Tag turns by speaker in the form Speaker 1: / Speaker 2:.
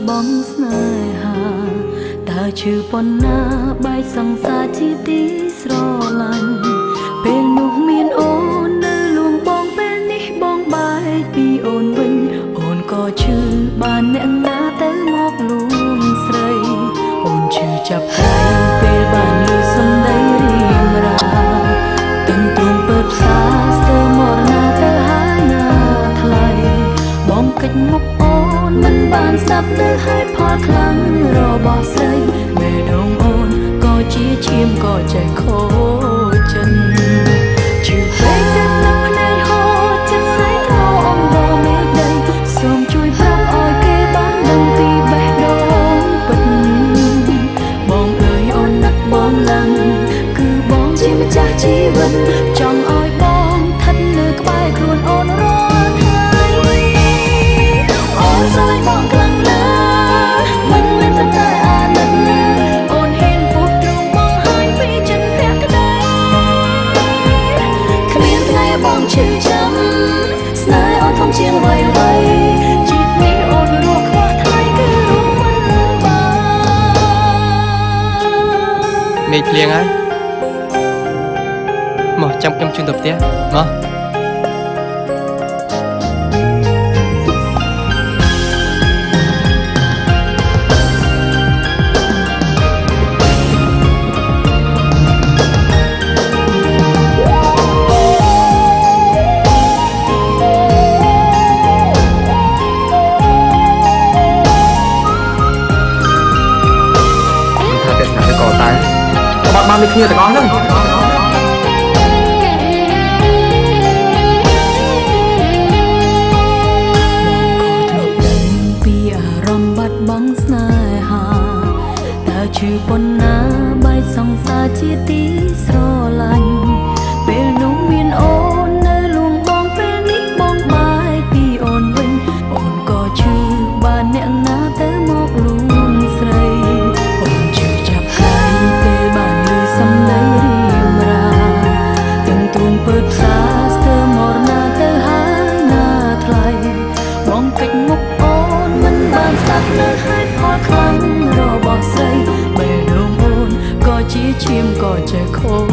Speaker 1: បងស្នេហាតើឈឺប៉ុណ្ណាបែកសង្សារជាទីស្រឡាញ់ពេលនោះមានអូននៅលួងបងពេលនេះបងបែកពីអូនវិញអូនក៏ឈឺបានអ្នកណាទៅមកលួងស្រីអូនឈឺចាប់ដៃពេលបានឮសំដីរៀងរាទាំងទ្រូងពើផ្សាស្ទើរមរណាទៅហើយណាថ្លៃបងកិច្ចមុខអូនមិនបានស្ដាប់នៅហេតុផលខ្លាំងរបស់ស្រីបេះដូងអូនក៏ជាឈាមក៏ចេះខូចចិត្តជឿពេកទឹកទឹកភ្នែកហូរចិត្តស្រីធ្ងន់អមមេដីសូមជួយប្រាប់ឲ្យគេបានដឹងពីបេះដូងពិតបងអើយអូននឹកបងឡើងគឺបងជាម្ចាស់ជីវិតចង់ឲ្យបងស្ថិតនៅក្បែរខ្លួនអូនរាល់ថ្ងៃអូនស្រឡាញ់បងខ្លាំងណាស់មិនមែនតែអាណិតអូនហ៊ានពុះទ្រូងបងហើយពីចិត្តភក្តីគ្មានថ្ងៃបងឈឺចាំស្នេហ៍អូនធំជាងអ្វីជាតិនេះអូនរស់ខ្វះថ្លៃគឺរស់មិនបានមេឃភ្លៀងហើយមកចាំខ្ញុំជូនទៅផ្ទះមកបានដូចគ្នាទាំងអស់ហ្នឹងពីអារម្មណ៍បាត់បង់ស្នេហាតើឈឺប៉ុណ្ណាបែកសង្សារជាទីស្រឡាញ់ពេលនោះមានអូននៅលួងបងពេលនេះបងបែកពីអូនវិញអូនក៏ឈឺបានអ្នកណាទៅមកលួងស្រីអូនឈឺចាប់ដៃពេលបានឮសំដីរៀងរាទាំងទ្រូងពើផ្សាស្ទើរមរណាទៅហើយណាថ្លៃបងកិច្ចមុខអូនមិនបានស្ដាប់នៅហេតុផលខ្លាំងរបស់ស្រីបេះដូងអូនក៏ជាឈាមក៏ចេះខូ